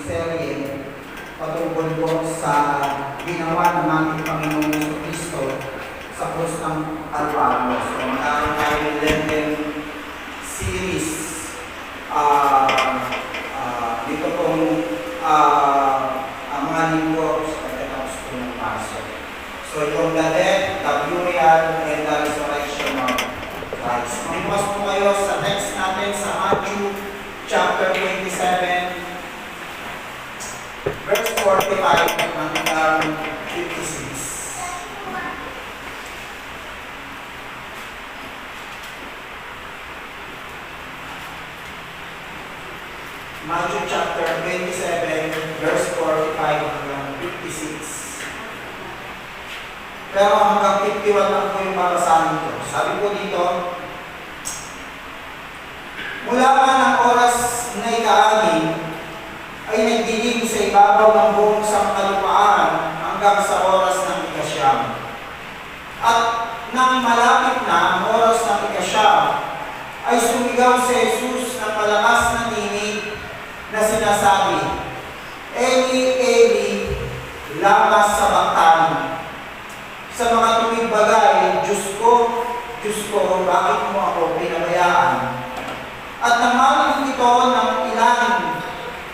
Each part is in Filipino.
serye patungkol po sa ginawa ng ating Panginoong Jesucristo sa krus ng Kalbaryo. So, magkaroon tayo ng Lenten series dito pong ang mga linggo sa pagkatapos po ng Paso. So, yung the death, the burial, and the resurrection of Christ. Mabukas po kayo sa text natin sa Matthew chapter 27, verse 45 hanggang 56. Matthew chapter 27, verse 45 hanggang 56. Pero hanggang 51 lang po yung babasahin ko. Sabi po dito, mula nga ng oras na ika-anim, ay nagdilim sa ibabaw ng buong sangkalupaan hanggang sa oras ng ika-siyam. At nang malapit na ang oras ng ika-siyam, ay sumigaw si Jesus ng malakas na tinig na sinasabi, Eli, Eli, lama sabachthani. Sa mga tuwing bagay, Diyos ko, bakit mo ako pinabayaan? At namalig ito ng ilan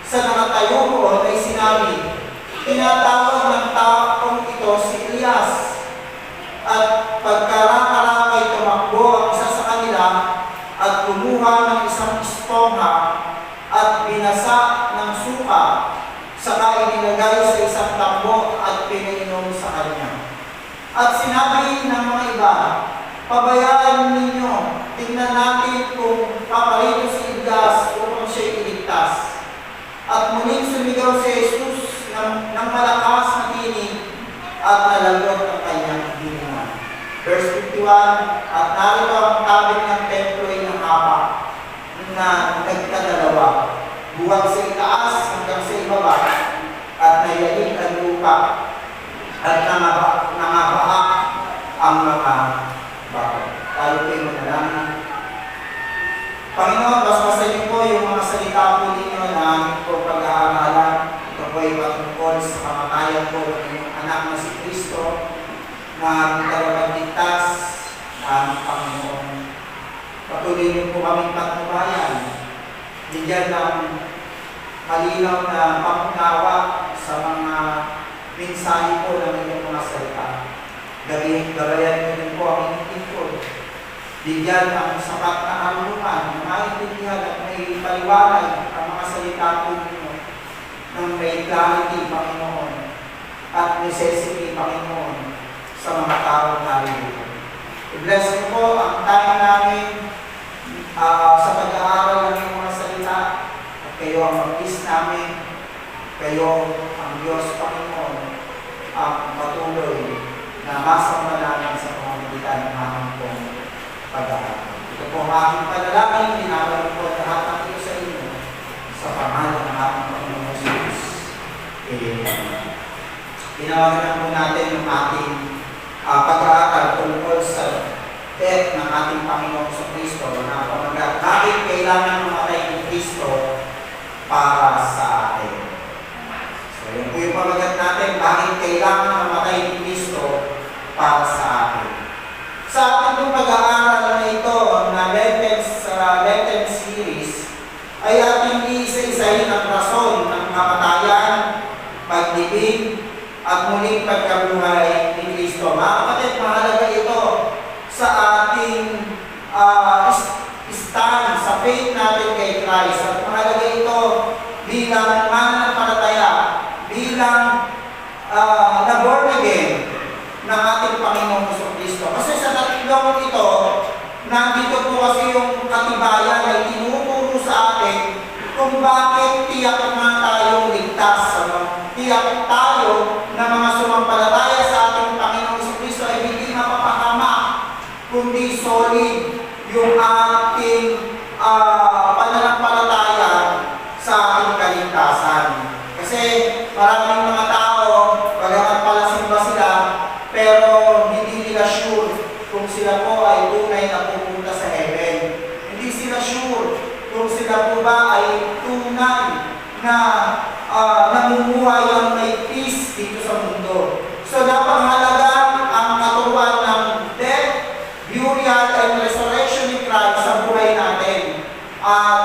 sa nakatayo roon ay sinabi, tinatawag ng taong ito si Elias. At pagkarakarangay tumakbo ang isa sa kanila at kumuha ng isang esponha at binasa ng suka, saka inilagay sa isang tambo at pinainom sa kanya. At sinabi ng mga iba, pabayaan ninyo, tingnan natin kung paparito si Elias upang siya'y iligtas. At muling sumigaw si Jesus ng malakas na tinig at nalagot ang kanyang hininga. Verse 51, at narito ang tabing ng templo ay nakapa na nagkadalawa, buwag sa itaas hanggang sa ibaba, at nayalig ang lupa, at nangabaak ang mga bakal. Tayo po'y manalangin. Panginoon, basbasan niyo po yung mga salita po ninyo na aming po pag-aaralan. Ito po ay patungkol sa kamatayan po ng inyong anak na si Kristo na aming tagapagligtas na aming Panginoon. Patuloy niyo po kaming patnubayan. Bigyan ng malinaw na pangunawa sa mga mensahe po ng inyong mga salita. Gabayan niyo din po ang inyong lingkod. Bigyan ng sapat na karunungan na maintindihan at may paliwanag ang mga salita po ninyo ng may clarity, Panginoon, at necessity, Panginoon, sa mga taong narito. I-bless niyo po ang time namin sa pag-aaral ng inyong mga salita at kayo ang mag-is namin, kayo ang Diyos, Panginoon, ang patuloy na masamalanan sa pamamagitan ng aming pong pag-aaral. Ito po ang aking panalangin, dinawal po lahat ng ito sa inyo sa pangalan ng ating Panginoon Jesus. Amen. Tinawagan na po natin yung ating pag-aaral tungkol sa death ng ating Panginoon sa Kristo na pamagat bakit kailangan mamatay ni Kristo para sa atin. So yun po yung pamagat natin, bakit kailangan mamatay ni Kristo para sa atin. Sa ating pong pag-aaral na ito, na Lenten series, ay ating iisa-isahin ang rason ng kamatayan, paglibing, at muling pagkabuhay ni Kristo. Mga kapatid, mahalaga ito sa ating stand sa faith natin kay Christ. At mahalaga ito bilang mananampalataya, bilang na-born again ng ating Panginoong Jesucristo. Kasi sa tatlong ito, nandito po kasi yung katibayan ay tinuturo sa atin kung bakit tiyak na tayong ligtas. Tiyak tayo na mga sumampalataya sa ating Panginoong Jesucristo ay hindi mapapahamak, kundi solid yung ating pananampalataya sa ating kaligtasan. Kasi maraming mga tao, bagamat palasimba sila, pero hindi nila sure kung sila po ay tunay na pupunta sa heaven. Hindi sila sure kung sila po ba ay tunay na namumuhay ang may peace dito sa mundo. So napakahalaga ang katuruan ng death, burial, and resurrection ni Christ sa buhay natin.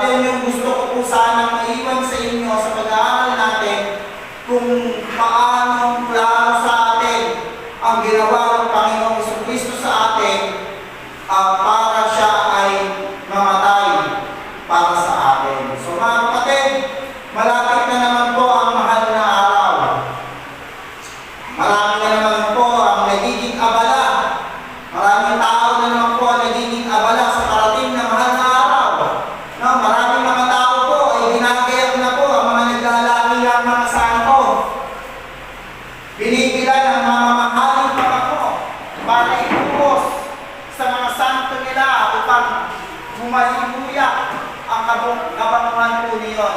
Then yung gusto ko po sana maiwan sa inyo sa pag-aaral natin kung paanong klaro sa atin ang ginawa ng Panginoong Jesucristo sa atin para siya ay mamatay para sa atin. So mga kapatid, malapit na naman po ang mahal na araw. Marami na naman po ang nagiging abala. Maraming tao na naman po ang nagiging abala sa parating na mahal na araw. No, maraming mga tao po ay ginagayak na po ang mga naglalaki ng mga santo. Binibilan ang mamamahaling pangako para ibuhos sa mga santo nila upang humalimuyak ang kabanguhan po niyon.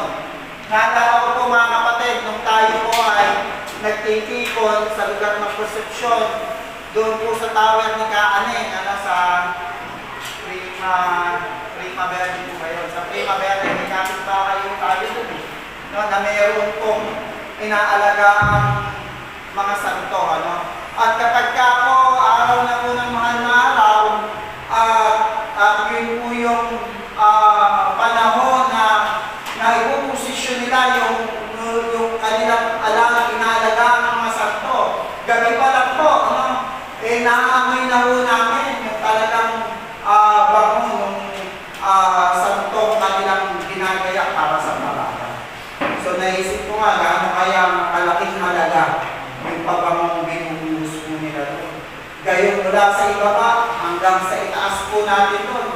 Naalala ko po mga kapatid, nung tayo po ay nagtitipon sa lugar ng Concepcion, doon po sa tower ni Kaaneng, sa Primavera po kayo. Sa Primavera, may kapit-bahay yung tayo doon. No, na mayroon pong inaalagaang mga santo. At kapag ka po, araw na po ng mahal na araw, yun po yung panahon na ipoposisyon nila yung kanilang inaalagaang mga santo. Gabi pa lang po, naaamoy na po namin yung talagang bango ng santong kanilang ginagaya para sa parada. So naisip ko nga, gaano kaya kalaking halaga yung pabangong binubuhos po nila doon. Gayon mula sa ibaba hanggang sa itaas po natin doon,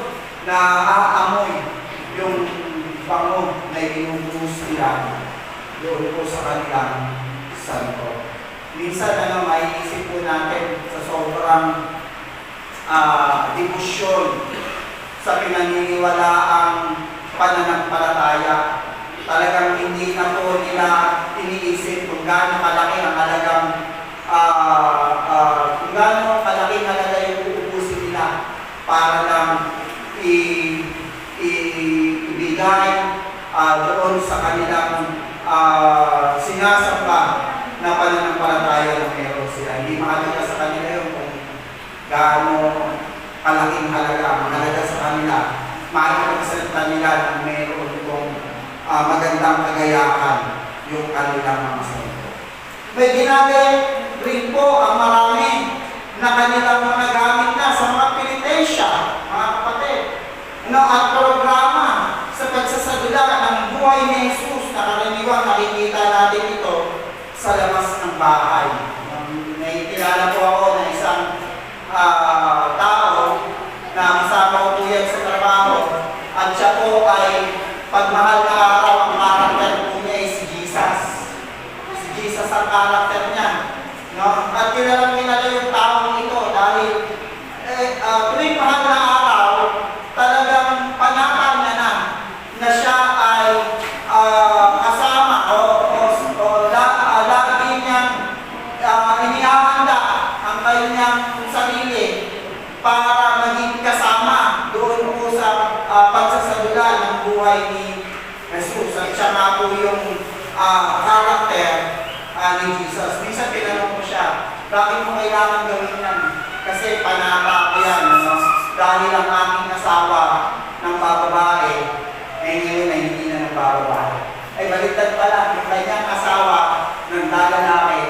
na aamoy yung bango na binubuhos nila doon po sa kanilang santo. Minsan maiisip po natin sa sobrang debosyon sa pinaniniwalaang pananampalataya. Talagang hindi na po nila iniisip kung gaano kalaki ang halagang kung gaano kalaki halaga yung uubusin nila para lang ibigay doon sa kanilang sinasamba na pananampalataya na meron sila. Hindi mahalaga sa kanila yun kung gaano kalaking halaga. Mahalaga sa kanila, mahalaga sa kanila na meron itong magandang kagayahan yung kanilang mga santo. May ginagaya rin po ang marami na kanilang mga gamit na sa mga penitensya, mga kapatid, at programa sa pagsasadula ng buhay ni Jesus na karaniwang nakikita natin ito sa labas ng bahay. Nakikilala po ako na isang tao na kasama ko po yan sa trabaho, at siya po ay pagmahal na araw ang karakter po niya ay si Jesus. Si Jesus ang karakter niya. At kilalang kilala yung taong ito dahil tuwing mahal na araw, talagang panakal niya na siya ay kasama o lagi niyang inihahanda ang kanyang sarili para maging kasama doon po sa pagsasadula ng buhay ni Jesus. At siya nga po yung karakter ni Jesus. Minsan tinanong ko siya, bakit mo kailangan gawin yan? Kasi panaka ko yan, dahil ang aking asawa ng bababae, ngayon ay hindi na ng bababae. Ay baliktad pala, yung kanyang asawa ng lalaki,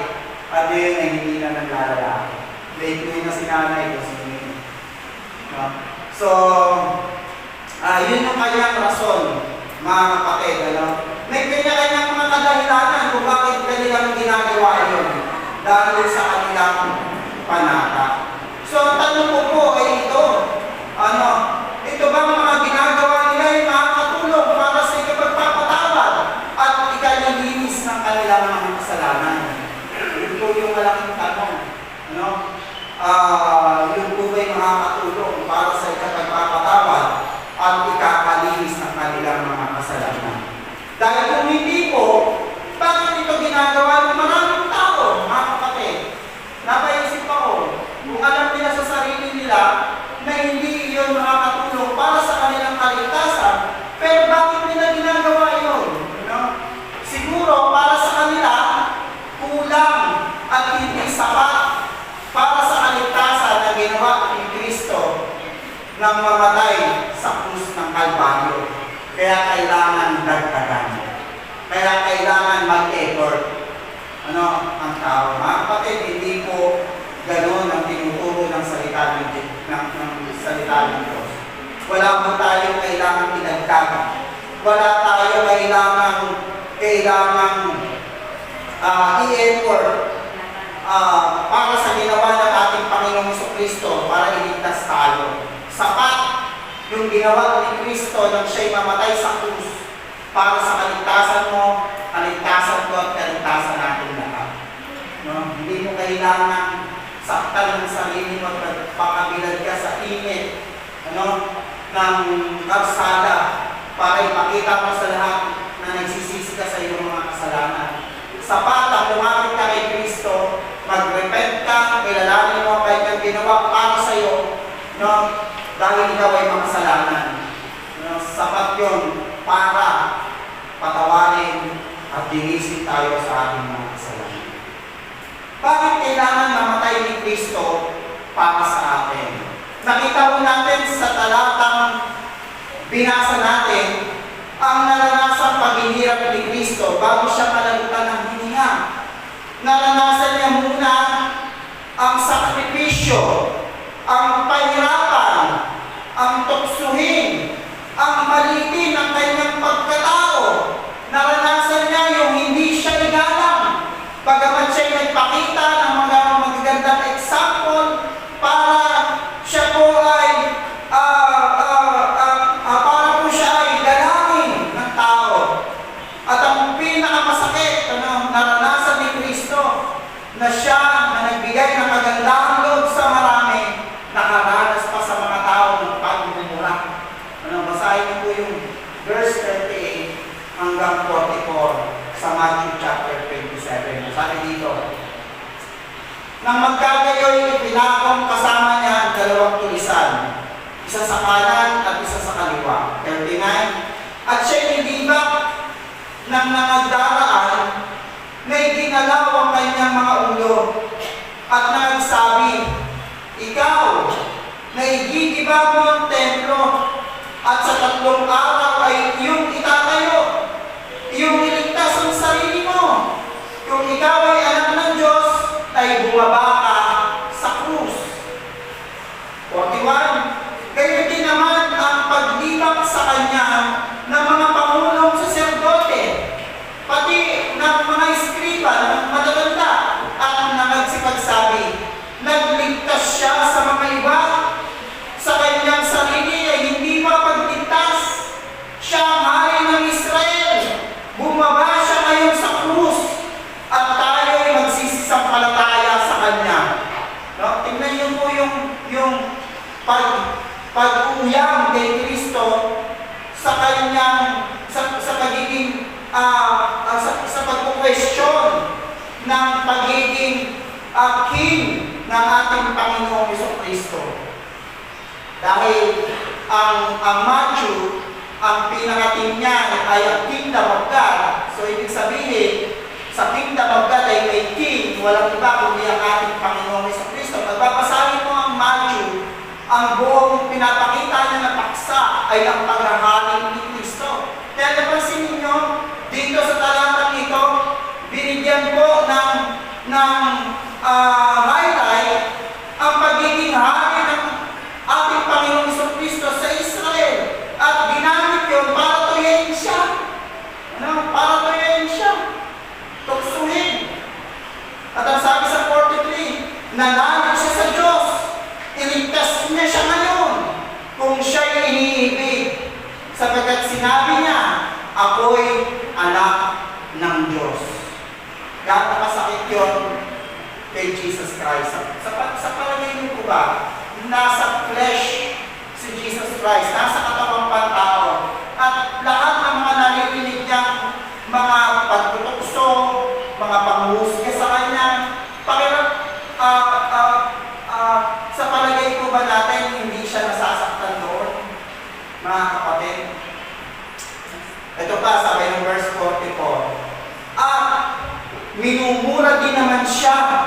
at ngayon ay hindi na ng lalaki. Late ko yun na sinanay ko, So, yun yung kanyang rason, mga kapatid. May kanya-kanyang mga kadahilanan kung bakit kanilang ginagawa yun dahil sa kanilang panata. So, ang tanong ko po ay ito, ito ba mga ginagawa nila ay makakatulong para sa ikapagpapatawad at ikalilinis ng kanilang mga kasalanan? Yun po yung malaking tanong. Yun po ba'y makakatulong para sa ikapagpapatawad at ikakalinis ng kanilang mga kasalanan? Dahil kung hindi po, bakit ito ginagawa ng maraming tao, mga kapatid? Napaisip ako, kung alam nila sa sarili nila na hindi iyon makakatulong para sa kanilang kaligtasan, pero bakit nila ginagawa yun? Siguro, ng mamatay sa krus ng Kalbaryo. Kaya kailangan dagdagan. Kaya kailangan mag-effort. Ang tao. Mga kapatid, hindi po gano'n ang tinuturo ng salita ng salita ng Diyos. Wala po tayo kailangan idagdag. Wala tayo kailangan i-effort para sa ginawa ng ating Panginoong Jesucristo para iligtas tayo. Sapat yung ginawa ni Kristo nang siya'y mamatay sa krus para sa kaligtasan mo, kaligtasan ko, at kaligtasan natin lahat. Hindi mo kailangan saktan ng sarili mo at pakabilad ka sa init ng karsada para ipakita mo sa lahat na nagsisisi ka sa iyong mga kasalanan. Sapat ang lumapit ka kay Kristo, mag-repent ka, kilalanin mo kanyang ginawa para sa iyo, dahil ikaw ay makasalanan. Sapat yun para patawarin at dinisin tayo sa ating mga kasalanan. Bakit kailangan mamatay ni Kristo para sa atin? Nakita po natin sa talatang binasa natin ang naranasang paghihirap ni Kristo bago siya palagutan ng hininga. Naranasan niya muna ang sakripisyo, ang pahirapan, ang tuksuhin, ang malitin ng kanyang pagkatao. Naranasan niya yung hindi siya igalang, bagamat siya nagpakita ng mga magagandang example para siya po ay para po siya ay dalangin ng tao. At ang pinakamasakit naranasan ni Kristo na siya na nagbigay ng magandang loob sa marami, nakaranas pa sa mga tao ng pagmumura. Basahin niyo po yung verse 38 hanggang 44 sa Matthew chapter 27. Sabi dito, nang magkagayoy, ipinakong kasama niya ang dalawang tulisan, isa sa kanan at isa sa kaliwa. 39, at siya'y nilibak ng nangagdaraan na iginalaw ang kanyang mga ulo at nagsabi, ikaw na igigiba mo ang templo at sa 3 araw ay iyong itatayo, iyong iligtas ang sarili mo. Kung ikaw ay anak ng Diyos, ay bumaba ka sa krus. 41, gayon din naman ang paglibak sa kanya ng mga pangulong saserdote, pati ng mga iskriba, ng matatanda, at nagsipagsabi, nagligtas siya sa mga iba, sa kanyang sarili ay hindi mapagligtas. Siya ang hari ng Israel. Bumaba siya ngayon sa krus at tayo ay magsisisampalataya sa kanya. Tingnan niyo po yung pag-uyang kay Kristo sa kanyang sa pagiging sa pagko-question ng pagiging king ng ating Panginoong Jesucristo. Dahil ang Matthew, ang pinakating niya ay ang Kingdom of God. So ibig sabihin, sa Kingdom of God ay may king, walang iba kundi ang ating Panginoong Jesucristo. Pagpapasahin mo ang Matthew, ang buong pinapakita niya na paksa ay ang paghahari ni Kristo. Kaya napansin ninyo, dito sa talatang ito, binigyan po ng highlight ang pagiging hari ng ating Panginoong Jesucristo sa Israel. At ginamit yun para tuyain siya. Para tuyain siya. Tuksuhin. At ang sabi sa 43, nanalig siya sa Diyos. Iligtas niya siya ngayon kung siya'y iniibig. Sapagkat sinabi niya, ako'y anak ng Diyos. Gano'n kasakit yun kay Jesus Christ. Sa palagay niyo po ba, nasa flesh si Jesus Christ, nasa katawang pantao, at lahat ng mga naririnig niyang mga pagtutukso, mga panghuhusga sa kanya, sa palagay po ba natin hindi siya nasasaktan doon, mga kapatid? Ito pa, sabi ng verse 44, minumura din naman siya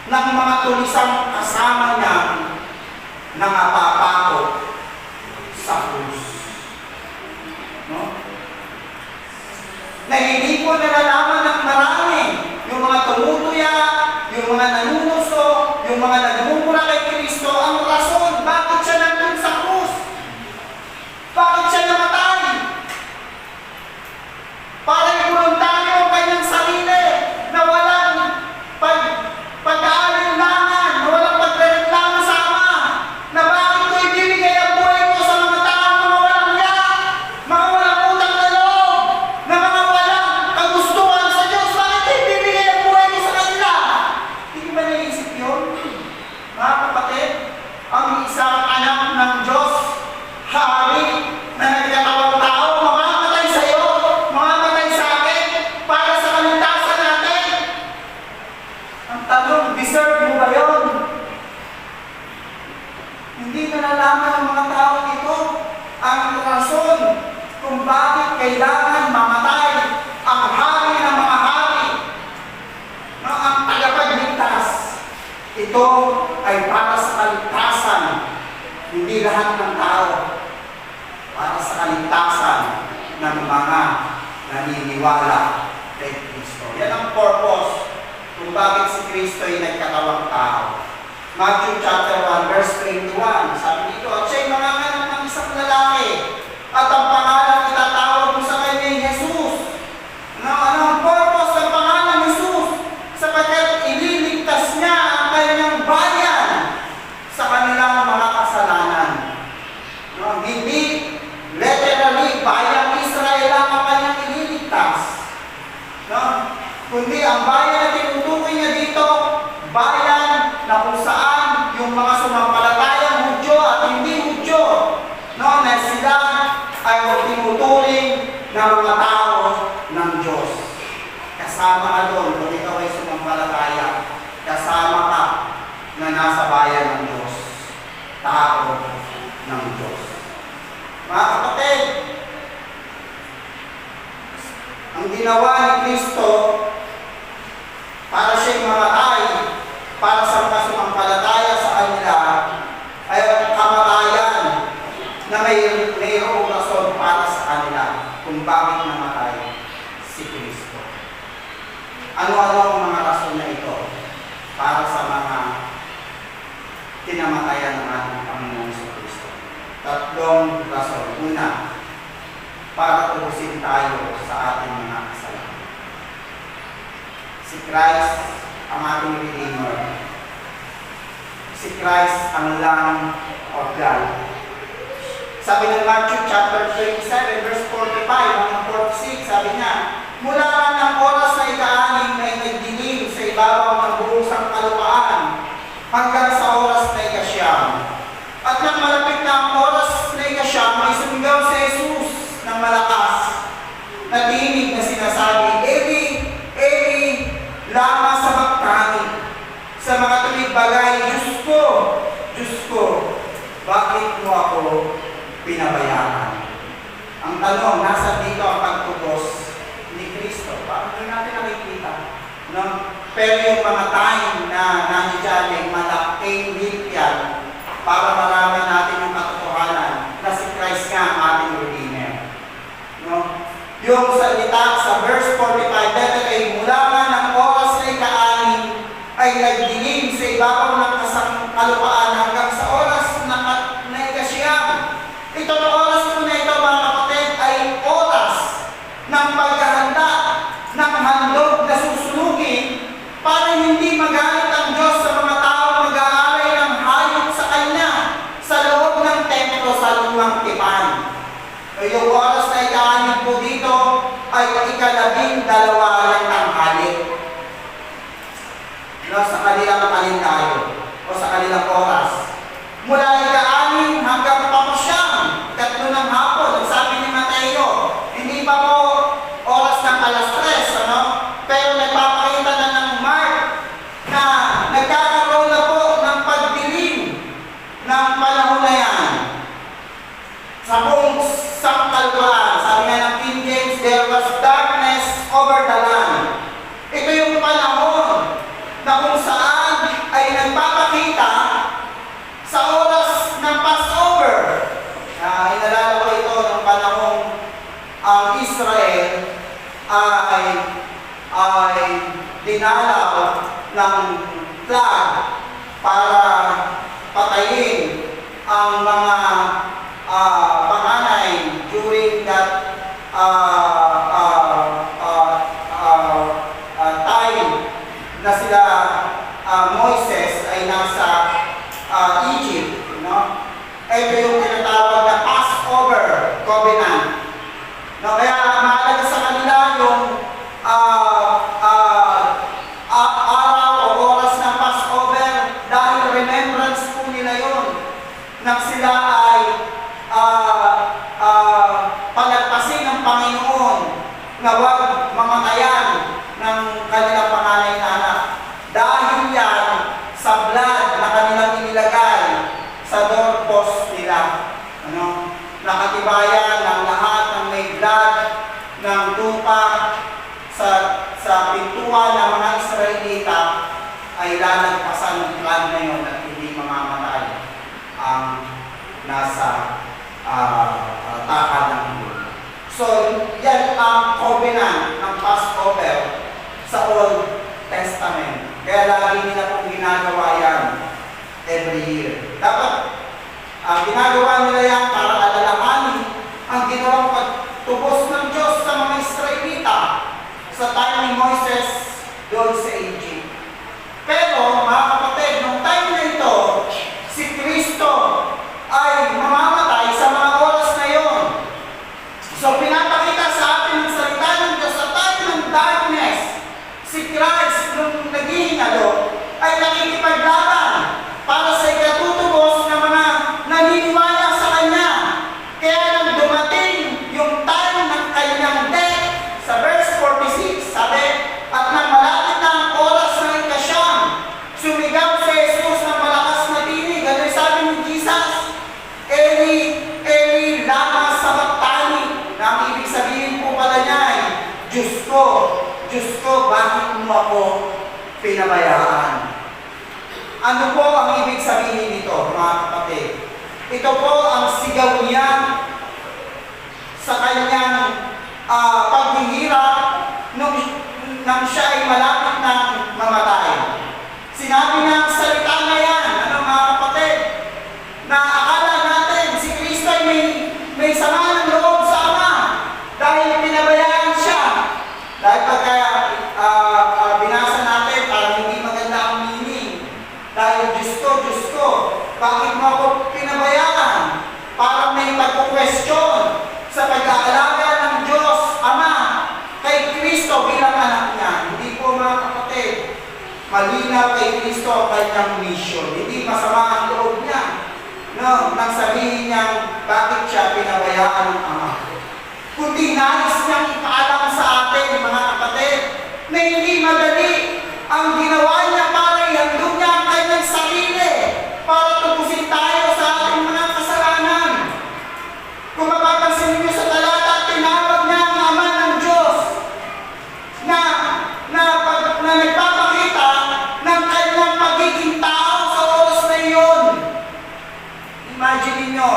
ng mga tulisang kasama niya ng apapako na hindi po nalalaman ng marami, yung mga tumutuya, yung mga nanunuso, yung mga nagmumura kay Kristo, ang rason bakit siya nandun sa krus. Bakit siya namatay? Para iboluntaryo ang kanyang sarili na walang pag-aalinlangan, na walang pagrereklamo sa Ama, na bakit ko ibibigay ang buhay ko sa mga taong mga walang yak, mga walang utang na loob, na mga walang kagustuhan sa Diyos. Bakit ko ibibigay ang buhay ko sa kanila? Hindi ba naisip yun? Mga kapatid, ang isang anak ng Diyos, hari, na nagkatawang tao, mamamatay sa iyo, mamamatay sa akin, para sa kaligtasan natin. Ang tanong, deserve mo ba yun? Hindi nalalaman ng mga tao ito ang rason kung bakit kailangan mamatay ang hari ng mga hari, no, ang tagapagligtas. Ito ay para sa kaligtasan, hindi lahat ng tao, para sa kaligtasan ng mga naniniwala kay Kristo. Yan ang purpose kung bakit si Kristo ay nagkatawang tao. Matthew chapter 1 verse 21, sabi dito, at siya'y manganganak ng isang lalaki, at ang pangalan itatawag mo sa kanya ay Jesus. Ano ang purpose ng pangalan Jesus? Sapagkat ililigtas niya ang kanyang bayan sa kanilang mga kasalanan. No, hindi literally bayang Israel ang kanyang ililigtas. No? Kundi ang bayan na tinutukoy niya dito, bayan na kung saan yung mga sumampalatayang Hudyo at hindi Hudyo, no, na sila ay tinuturing na mga tao ng Diyos. Kasama ka doon kung ikaw ay sumampalataya. Kasama ka na nasa bayan ng Diyos. Tao ng Diyos. Mga kapatid, ang ginawa ni Kristo para siya'y mamatay, para sa mga sumampalataya sa kanila, ay ang kamatayan na mayroong rason para sa kanila kung bakit namatay si Kristo. Ano-ano ang mga rason na ito para sa mga tinamatayan ng ating Panginoon sa Kristo? Tatlong rason. Una, para tubusin tayo sa ating mga kasalanan. Si Christ ang ating Redeemer. Si Christ ang Lamb of God. Sabi ng Matthew chapter 27 verse 45 hanggang 46, sabi niya, mula ng oras na ika-6 na nagdilim sa ibabaw ng buong sangkalupaan hanggang sa oras na ika-9. At nang malapit na ang oras na ika-9, may sumigaw si Jesus ng malakas na tinig na sinasabi, Eli, Eli, lama sabachthani. Sa mga tuwid bagay, Diyos ko, bakit mo ako pinabayaan? Ang tanong, nasa dito ang pagtubos ni Kristo. Paano natin nakikita? No? Pero yung mga time na nandiyan ay malaking hikyan para malaman natin yung katotohanan na si Christ nga ang ating Redeemer. No? Yung salita sa verse 45, dahil ay mula nga ng oras na ika-6 ay nagdilim sa ibabaw ng kalupaan hanggang sa oras na ika-9. Ito na oras po na ito, mga kapatid, ay oras ng paghahanda ng handog na susunugin para hindi magalit ang Diyos sa mga tao mag-aalay ng hayop sa Kanya sa loob ng templo sa lumang tipan. Yung oras na ika-6 po dito ay ika-12 ng tanghali. No, sa kanilang kalendaryo o sa kanilang oras. Mula ika-6 hanggang papasyam, 3 ng hapon, sabi ni Mateo, hindi pa po oras ng alas 3, ano? Pero nagpapakita na ng Mark na nagkakaroon na po ng pagdilim ng panahon na yan. Sa buong sangkalupaan, sabi nga ng King James, there was darkness over the land. Ito yung panahon na kung saan ay nagpapakita ay dinalaw ng flag para patayin ang mga panganay during that time na sila Moises ay nasa Egypt, no? Ito yung tinatawag na Passover Covenant. No, kaya mahalaga sa kanila yung araw o oras ng Passover dahil remembrance po nila yun nang sila ay palagpasin ng Panginoon na huwag mamatayan ng kanilang panganay na anak. Dahil yan sa blood na kanilang inilagay sa doorpost nila. Ano? Nakatibayan ng lahat ng may blood ng lupa sa pintuan ng mga Israelita ay lalagpasan ng blood na yun at hindi mamamatay ang nasa taka ng mundo. So, yan ang covenant ng Passover sa Old Testament. Kaya lagi nila pong ginagawa yan every year. Dapat ginagawa nila yan para alalahanin ang ginawang pagtubos ng Diyos sa mga Israelita sa time ni Moises doon sa Egypt. Pero, mga kapatid, nung time na ito, si Kristo ay mamamatay sa mga oras na yon. So, pinapakita sa atin ang salita ng Diyos sa time ng darkness. Si Christ, nung naghihingalo, ay nakikipaglaban para sa ikatutubos ng mga naniniwala sa Kanya. Kaya nang dumating yung time ng kanyang death, sa verse 46, sabi, at nang malapit na ang oras ng ikasyam, sumigaw si Jesus ng malakas na tinig. Ano sabi ni Jesus? Eli, Eli, lama sabachthani. Na ang ibig sabihin po pala niya ay, Diyos ko, bakit mo ako pinabayaan? Ano po ang ibig sabihin nito, mga kapatid? Ito po ang sigaw niya sa kanyang paghihirap nang siya ay malapit na mamatay. Sinabi niya ang salita na yan, ano mga kapatid, na akala natin si Kristo ay may sama ng loob sa Ama dahil pinabayaan siya. Dahil pagka binasa natin, parang hindi maganda ang meaning. Dahil Diyos ko, bakit mo ako pinabayaan? Parang may pagkukwestiyon sa pag-aalaga ng Diyos, Ama, kay Kristo bilang anak niya. Hindi po mga kapatid, malinaw kay Kristo ang kanyang mission. Hindi masama ang loob niya. No, nang sabihin niya, bakit siya pinabayaan ng Ama? Kundi nais niyang ipaalam sa atin, mga kapatid, na hindi madali ang ginawa niya para ihandog niya ang kanyang sarili para tubusin tayo sa ating mga kasalanan. Kung mapapansin niyo sa talata, tinawag niya ang Ama ng Diyos na nagpapakita ng kanyang pagiging tao sa oras na iyon. Imagine niyo,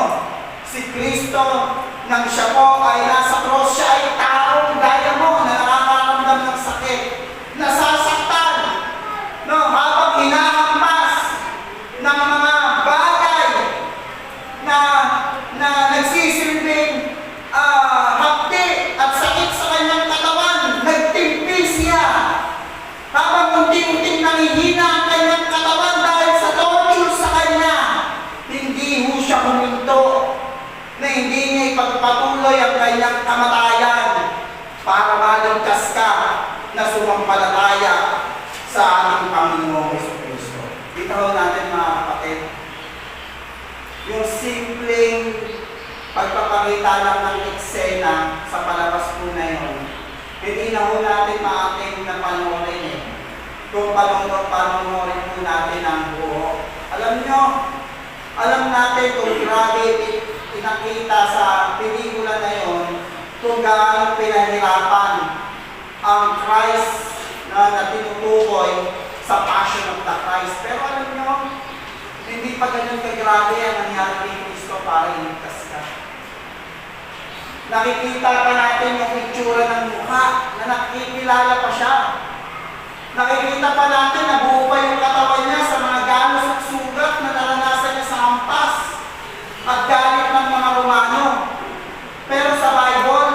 si Kristo nang siya po ay nasa cross, siya ay taong gaya mo na nakakaramdam ng sakit, nasasaktan, no, habang hinahampas ng mga bagay na nagsisilbing hapdi at sakit sa kanyang katawan, nagtimpi siya. Habang unti-unting nanghihina ang kanyang katawan dahil sa torture sa kanya, hindi ho siya huminto na hindi niya ipagpatuloy ang kanyang kamatayan para maligtas ka na sumampalataya sa ating Panginoong Jesucristo. Itaw natin mga kapatid, yung simpleng pagpapakita lang ng eksena sa palabas po na yun, hindi na ho natin maating na panoorin eh. Kung panoorin po natin ang buo. Alam natin kung grabe pinakita sa pelikula na yun, kung gaano pinahirapan ang Christ na tinutukoy sa Passion of the Christ. Pero alam nyo, hindi pa ganun kagrabe ang nangyari kay Kristo para iligtas ka. Nakikita pa natin yung itsura ng mukha na nakikilala pa siya. Nakikita pa natin na buo pa yung katawan niya sa mga ganos at sugat na naranasan niya sa hampas at galit ng mga Romano. Pero sa Bible,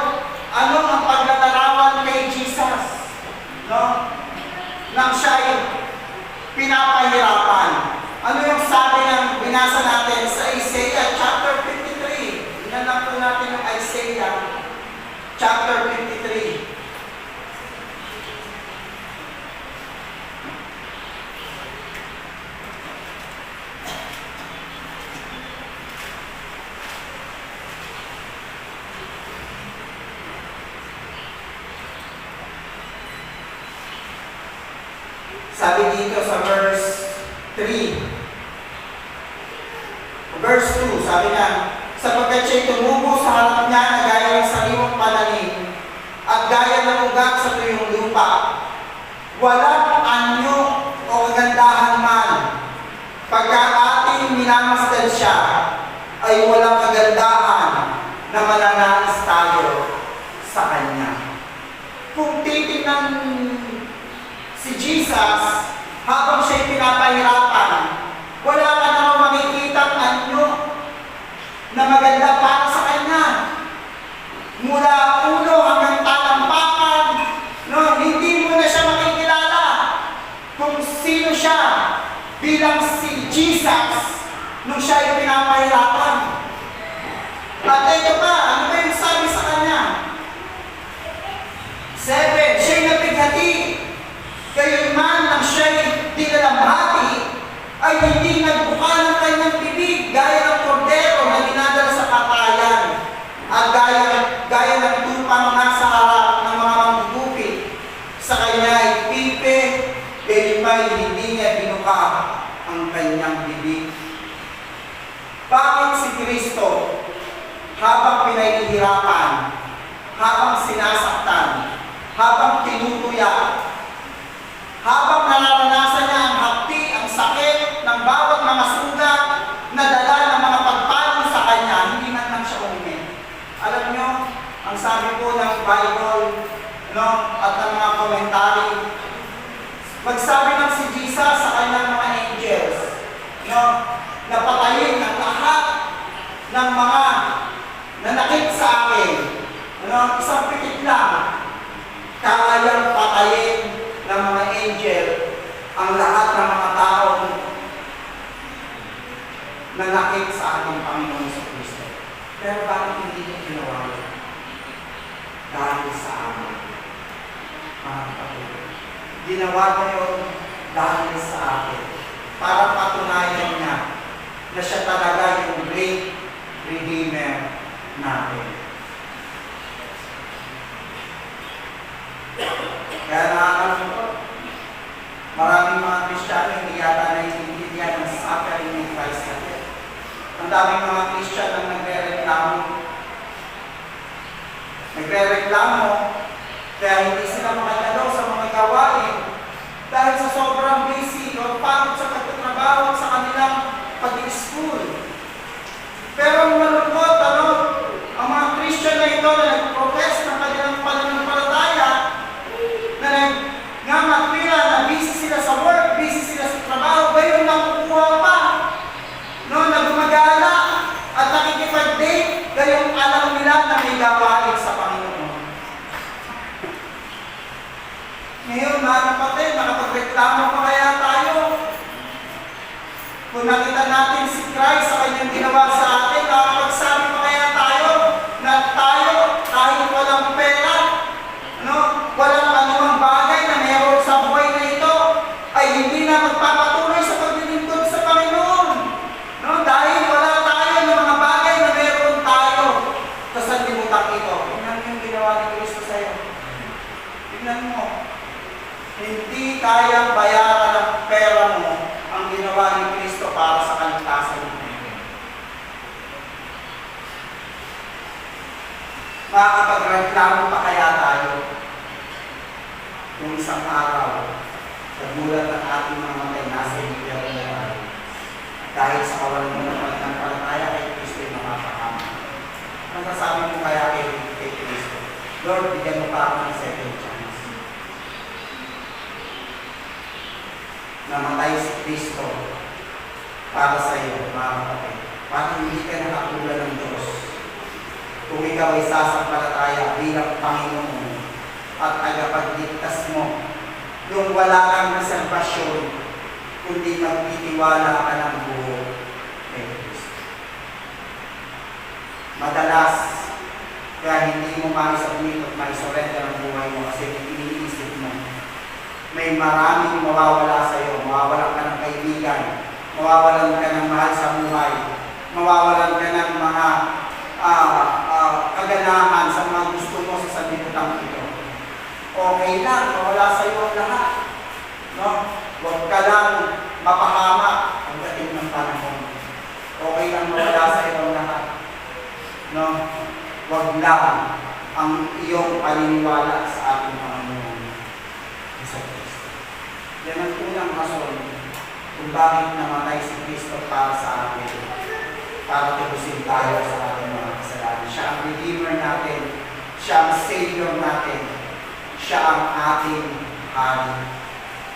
ano ang paglalarawan kay Jesus? No? Nang siya'y pinapahirapan. Ano yung sabi ng binasa natin sa Isaiah chapter 53? Tingnan lang po natin yung Isaiah chapter 53. Sabi dito sa verse 3, verse 2, sabi niya, sapagkat siya'y tumubo sa harap niya na gaya ng sariwang pananim at gaya ng ugat sa tuyong lupa. Walang anyo o kagandahan man. Pagka ating minamasdan siya, ay walang kagandahan na mananais tayo sa Kanya. Kung titignan si Jesus, habang siya'y pinapahirapan, wala ka naman makikitang anyo na maganda para sa Kanya. Mula ulo hanggang talampakan, no, hindi mo na siya makikilala kung sino siya bilang si Jesus nung siya'y pinapahirapan. At ito pa, ano ba yung sabi sa Kanya? 7, siya'y nabighati. Gayon man nang siya'y dinalamhati, ay hindi nagbuka ng kanyang bibig, gaya ng kordero na dinadala sa patayan, at gaya ng tupang nasa harap ng mga mamugupit. Sa kanya ay pipe, gayon man hindi niya binuka ang kanyang bibig. Bakit si Kristo, habang pinahihirapan, habang sinasaktan, habang tinutuya, habang nararanasan niya ang hapti, ang sakit ng bawat mga sugat na dala ng mga pagpalo sa Kanya, hindi man lang siya umimin. Alam niyo, ang sabi po ng Bible, no, at ng mga komentary, magsabi ng si Jesus sa kanyang mga angels, no, na patayin ang lahat ng mga nanakit sa akin. No, isang pitik lang, kayang patayin ng mga angel ang lahat ng mga taong nanakit sa ating Panginoon sa Kristo. Pero bakit hindi niya ginawa yun? Dahil sa amin. Mga kapatid, ginawa niya yun dahil sa akin. Para patunayan niya na siya talaga yung great Redeemer natin. Kaya nakakalungkot, maraming mga Kristiyano hindi yata naiintindihan ng suffering ng Christ natin. Ang daming mga Kristiyano ang nagre-reklamo, kaya hindi sila makagalaw sa mga gawain dahil sa sobrang busy o pagod sa pagtatrabaho sa kanilang pag-i-school. Pero ang malungkot, ang mga Christian na ito na nag-profess ng kanilang pananampalataya, na nagmamatwila na busy sila sa work, busy sila sa trabaho, gayon nakukuha pa, no, na gumagala at nakikipag-date, gayong alam nila na may gawain sa Panginoon. Ngayon, mga kapatid, nakapagreklamo pa kaya tayo? Kung nakita natin si Christ sa kanyang ginawa sa atin, nakapagsabi pa kaya tayo na tayo, kahit walang pera, no, walang anumang bagay na meron sa buhay na ito, ay hindi na magpapatuloy sa paglilingkod sa Panginoon. No, dahil wala tayo ng mga bagay na meron tayo sa sanlibutan ito. Tingnan mo yung ginawa ni Kristo sa iyo. Tingnan mo. Hindi kayang bayaran ng pera mo ang ginawa ni Kristo para sa kaligtasan mo. Makakapagreklamo pa kaya tayo kung isang araw nagulat ang ating mga matay nasa impyerno na tayo dahil sa kawalan mo ng pananampalataya kay Kristo ay mapapakama. masasabi mo kaya kay Kristo, Lord, bigyan mo pa ako ng second chance. Namatay si Kristo para sa iyo, mga kapatid. Para hindi ka nakatulad ng Diyos. Kung ikaw ay sasampalataya bilang Panginoon at tagapagligtas mo, yung wala kang reservasyon, kundi magtitiwala ka ng buo kay Kristo. Madalas, kaya hindi mo maisabunit at maisurrender ang buhay mo kasi iniisip mo. May maraming mawawala sa iyo, mawawalan ka ng kaibigan, mawawalan ka ng mahal sa buhay, mawawalan ka ng mga kaganahan sa mga gusto mo sa sanlibutan ito. Okay lang, mawala sa iyo ang lahat. No? Huwag ka lang mapahamak ang dating ng panahon. Okay lang mawala sa iyo ang lahat. No? Huwag lang ang iyong paniniwala sa ating Panginoon sa Kristo. Yan ang unang rason kung bakit namatay si Kristo para sa atin, para tubusin tayo sa ating mga kasalanan. Siya ang Redeemer natin, siya ang Savior natin, siya ang ating Hari.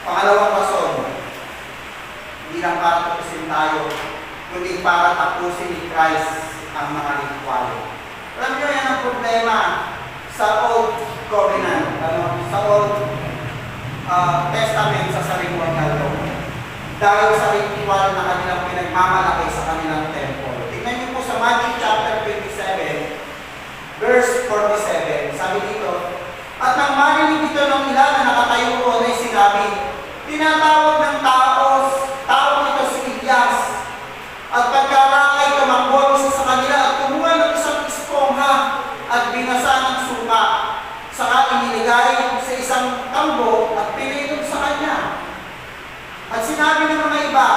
Pangalawang rason, hindi lang para tubusin tayo, kundi para tapusin ni Christ ang mga ritual. Alam niyo yan ang problema sa Old Covenant, sa Old Testament, sa ceremonial law. Dahil sa ritual na kanilang pinagmamalaki sa kanilang temple. Tingnan niyo po sa Matthew chapter 27, verse 47. Sabi dito, at nang marinig ito ng ilan na nakatayo roon ay sinabi, tinatawag ng tao nito si Elias. At pagkarakay tumakbo sa kanila at kumuha ng isang espongha at binasa ng suka. Saka iniligay sa isang tambo at pinilog sa kanya. At sinabi ng mga iba,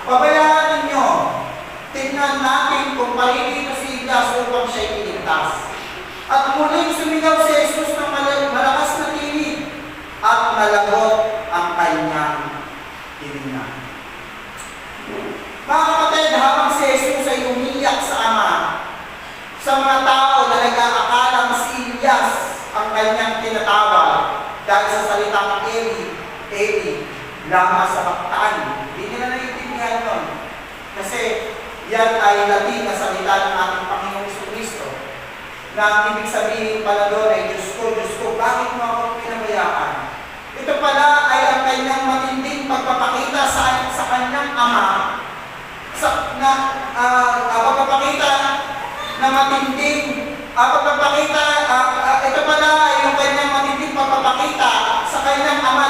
pabayaan ninyo, tingnan natin kung paririto si Elias upang siya'y iligtas. At muling sumigaw si Jesus ng malakas na tinig at nalagot ang kanyang tinignan. Mga kapatid, habang si Jesus ay umiyak sa Ama, sa mga tao na nag-aakalang si Elias ang kanyang tinatawag dahil sa salitang Eli, lama sa baktaan. Hindi nila naiintindihan yun. Kasi yan ay Latin na salita ng ating Panginoong Jesucristo. Na ang ibig sabihin pala doon ay, Diyos ko, bakit mo ako pinabayaan? Ito pala ay ang kanyang matinding pagpapakita sa kanyang Ama, pagpapakita na matinding, ito pala ay yung kanyang matinding pagpapakita sa kanyang Ama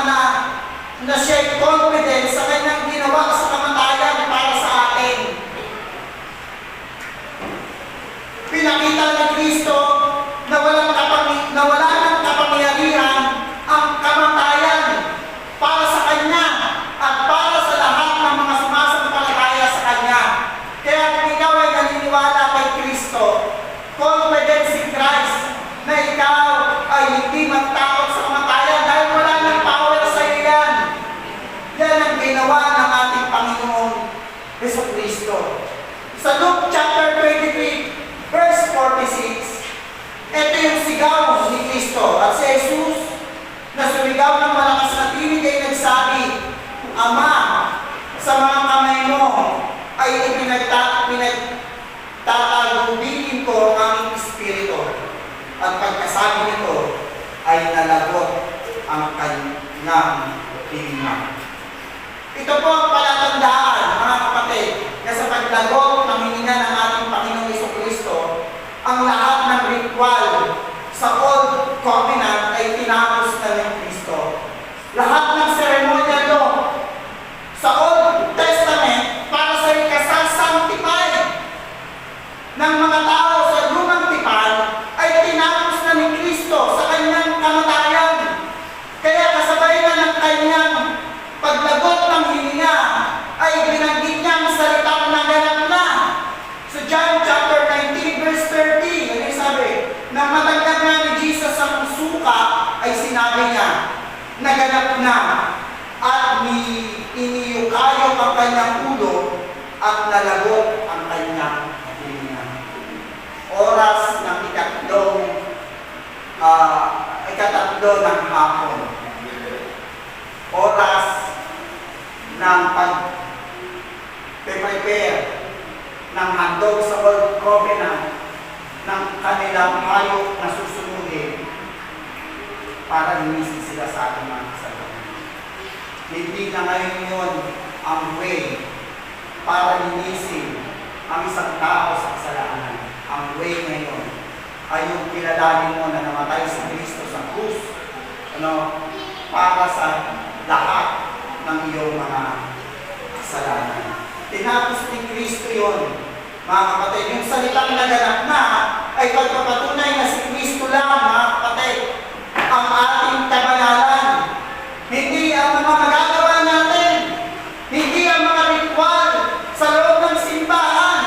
na siya'y confident sa kanyang ginawa sa kamatayan para sa atin. Pinakita ni Kristo na wala ng kapangyarihan ang kamatayan para sa Kanya at para sa lahat ng mga sumasampalataya sa Kanya. Kaya kung ikaw ay naniniwala kay Kristo, confident si Christ na ikaw ay hindi magtakot sa kamatayan dahil wala ng power sa iyo yan. Yan ang ginawa ng ating Panginoong Jesucristo. Sa Luke chapter 23, verse 46, ito yung sigaw ni Kristo. At si Jesus, na sumigaw ng malakas na tinig ay nagsabi, Ama, sa mga kamay mo ay pinagtatagubilin ko ang espiritu. At pagkasabi nito ay nalagot ang kanyang tinignan. Ito po ang palatandaan, mga kapatid, na sa paglagot ng hininga ng ating Panginoong Jesucristo, ang lahat ng ritual sa Old Covenant ay tinapos na ng Kristo. Lahat ng ceremonial law sa Old Testament para sa ikasasanctify ng mga tao sa lumang tipan ay tinapos na ni Kristo sa kanyang kamatayan. Kaya kasabay na ng kanyang paglagot ng hininga ay binanggit niya ang salitang naganap na. So John chapter 19 verse 30, ano yung sabi? Nang matanggap na ni Jesus ang suka, ay sinabi niya, naganap na, at iniyukayok ang kanyang ulo at nalagot ang kanyang hininga. Oras ikatatlo ng hapon. Oras ng pag-prepare ng handog sa Old Covenant ng kanilang hayop na susunodin para lumisin sila sa ating mga kasalanan. Hindi na ngayon yun ang way para linisin ang isang tao sa kasalanan. Ang way ngayon ay yung kilalanin mo na namatay si Kristo sa krus, para sa lahat ng iyong mga kasalanan. Tinapos ni Kristo yun, mga kapatid. Yung salitang naganap na ay pagpapatunay na si Kristo lang, mga kapatid, ang ating kabanalan. Hindi ang mga magagawa natin, hindi ang mga ritual sa loob ng simbahan.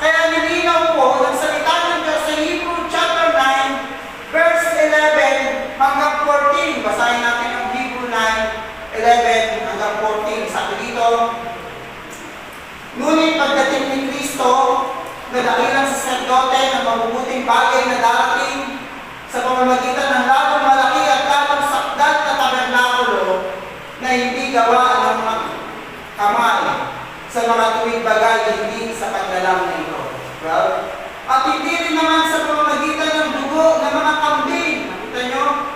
Kaya nilinaw po ng salita ng Diyos sa Hebrew chapter 9, verse 11 hanggang 14. Basahin natin ang Hebrew 9:11 hanggang 14. Sabi dito, ngunit pagdating ni Kristo, na dakilang saserdote ng mabubuting bagay na darating sa pamamagitan ng lalong malaki at lalong sakdal na tabernakulo na hindi gawa ng mga kamay sa mga tuwing bagay, hindi sa paglalang na ito. Well, at hindi rin naman sa pamamagitan ng dugo ng mga kambing, nakita nyo?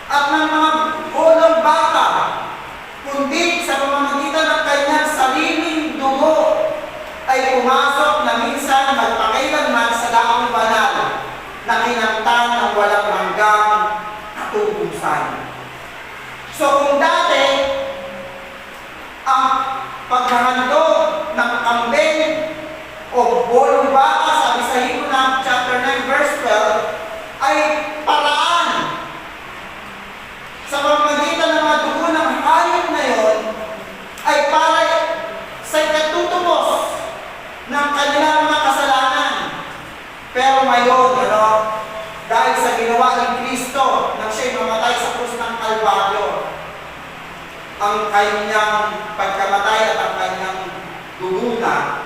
At ng mga bolong baka, kundi sa pamamagitan ng kanyang sariling dugo ay pumasok na minsan magpakailanman sa daang banal na kinamtan ng walang hanggang katubusan. So kung dati, ang paghahandog ng kambing o bolong baka, sabi sa Hebrew chapter 9 verse 12, ay paraan sa pamamagitan ng mga dugo ng hayop na yon, ay para sa ikatutubos ng kanilang mga kasalanan. Pero ngayon, dahil sa ginawa ng Kristo nang siya'y mamatay sa krus ng Kalbaryo, ang kanyang pagkamatay at ang kanyang dugo na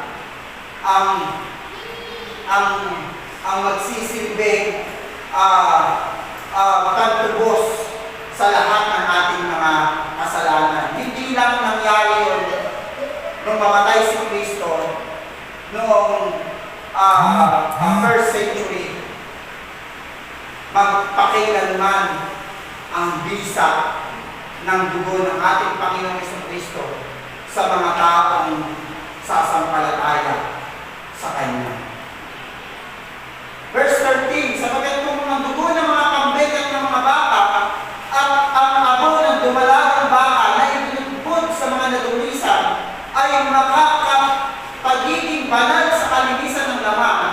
ang magsisilbing pagtubos sa lahat ng ating mga kasalanan. Hindi lang nangyari yun nung mamatay si Kristo noong first century. Magpakailanman ang bisa ng dugo ng ating Panginoong Jesucristo sa mga taong sasampalataya sa Kanya. Verse 13, sapagkat kung ang dugo ng mga kambing at ng mga baka at ang abo ng dumalagang baka na ibinubod sa mga nadulisan ay makakapagiging banal sa kalinisan ng laman.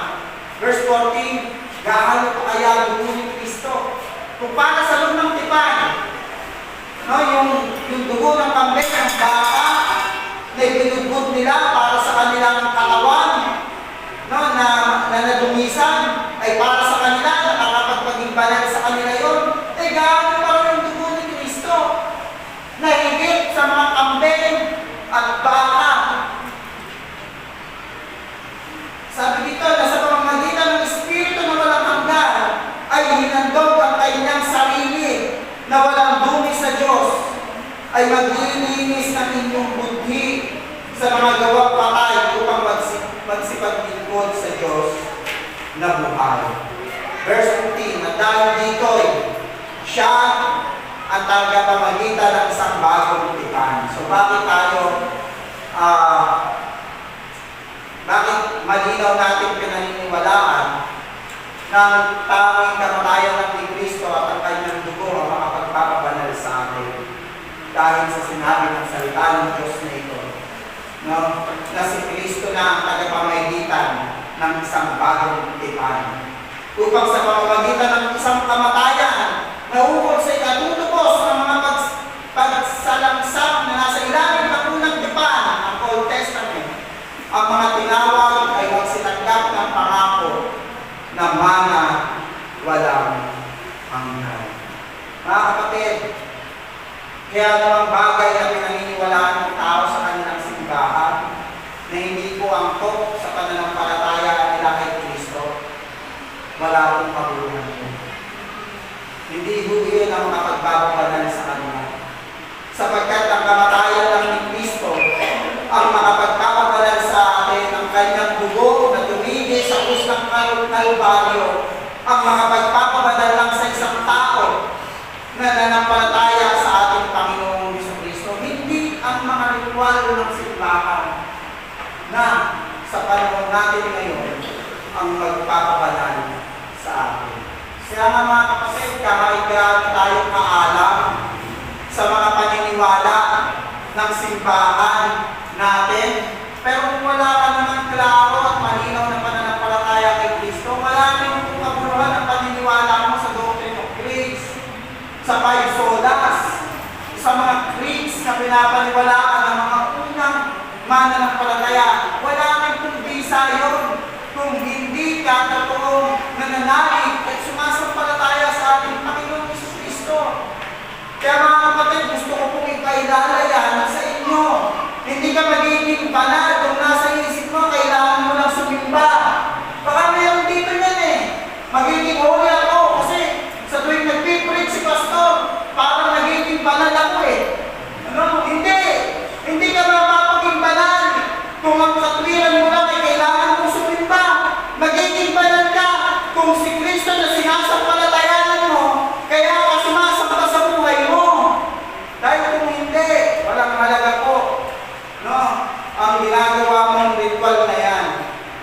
Verse 14, gaano pa kaya dugo ni Kristo? Kung para sa loob ng tipan, yung dugo ng kambing ng baka na ibinubod nila para sa kanilang katawan, na nadumisan, ay para sa kanila, nakakapagpaging banal sa kanila yun. Gaano pa rin yung dugo ni Kristo na higit sa mga kambing at baka. Sabi dito na sa pamamagitan ng Espiritu na walang hanggan ay hinandog ang kanyang sarili na walang dumi sa Diyos, ay maglilinis ng inyong budhi sa mga gawang patay upang magsipaglingkod sa Diyos na buhay. Verse 15, at dahil dito'y siya ang tagapamagitan ng isang bagong tipan. So bakit malinaw natin pinaniniwalaan ng tanging kamatayan ng Kristo at ang kanyang dugo ang makapagpapabanal sa atin? Dahil sa sinabi ng salita ng Diyos na ito, na si Kristo na ang tagapamagitan ng isang bagong tipan, upang sa pamamagitan ng isang kamatayan na ukol sa ikatutubos ng mga pagsalangsap na nasa ilalim ng unang tipan, ang Old Testament, ang mga tinawag ay magsitanggap ng pangako na mana walang hanggan. Mga kapatid, kaya namang bagay na pinaniniwalaan ng tao sa kanilang simbahan na hindi po angkop sa pananampalataya nila kay Kristo, wala pong magpapabanal sa Kanya. Sapagkat ang kamatayan lang ni Kristo ang makapagpapabanal sa atin, ang Kanyang dugo na tumigil sa krus ng Kalbaryo, ang makapagpapabanal lang sa isang tao na nanampalataya sa ating Panginoong Jesucristo. Hindi ang mga ritual ng simbahan na sa panahon natin ngayon ang magpapabanal sa atin. Kaya nga mga kapatid, kahit tayong kaalam sa mga paniniwala ng simbahan natin, pero kung wala ka naman klaro at malinaw na pananampalataya kay Kristo, wala nang kabuluhan ang paniniwala mo sa Doctrine of Grace, sa Five Solas, sa mga creeds na pinapaniwalaan ng mga unang mananampalataya. Wala nang kumbisa yun kung hindi ka totoong nananalig at sumasampalataya sa ating Panginoong Jesucristo. Kaya mga kapatid, gusto ko pong ipailalayan sa inyo. Hindi ka magiging banal kung nasa isip mo, kailangan mo lang sumimba. Baka mayroon dito yan eh. Magiging holy ako kasi sa tuwing nagpipreach si pastor, parang nagiging banal ako eh. Ano? Hindi. Hindi ka mapapaging banal kung ang katwiran mo lang ay kailangan mong sumimba. Magiging banal ka kung si Kristo na sinasampalatayanan mo, kaya ka sumasamba sa buhay mo. Dahil kung hindi, walang halaga po. No? Ang ginagawa mong ritual na yan.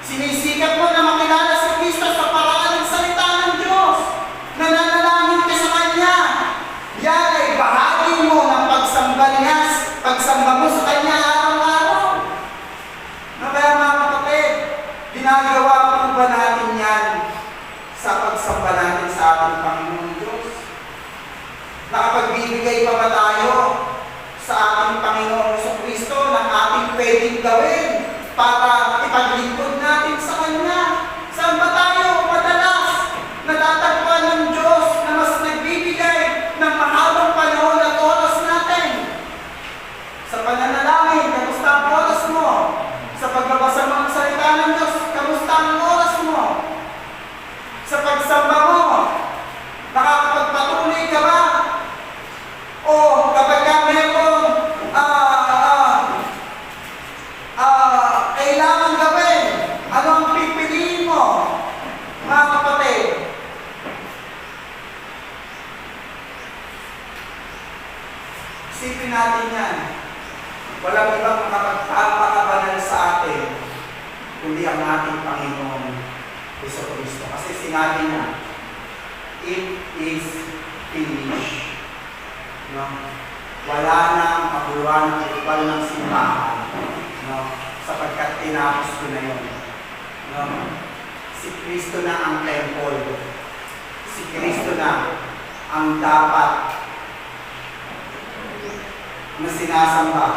Sinisikap mo na makilala si Kristo sa paraan ng salita ng Diyos. Nananalangin ka sa Kanya. Yan ay bahagi mo ng pagsamba mo sa Kanya araw-araw. No, kaya mga kapatid, ginagawa po ba natin yan sa pagsamba natin sa ating Panginoon Diyos? Nakapagbibigay pa ba tayo sa ating Panginoong Jesucristo ng ating pwedeng gawin para ipaglingkod natin sa Kanya? Saan ba tayo madalas natatagpuan ng Diyos na mas nagbibigay ng mahabang panahon at oras natin? Sa pananalangin, kamusta ang oras mo? Sa pagbabasa mo ng salita ng Diyos, kamusta ang oras mo? Sa pagsamba mo, nakakapagpatuloy ka ba? O kapag ka mayroong kailangan gawin, ano ang pipiliin mo? Mga kapatid, isipin natin yan. Walang ibang makapagpapabanal sa atin kundi ang ating Panginoon Jesucristo. Kasi sinabi niya, it is finished. No? Wala nang kabuluhan ng ritual ng simbahan. No? Sapagkat tinapos ko na yun. No? Si Kristo na ang temple. Si Kristo na ang dapat na sinasamba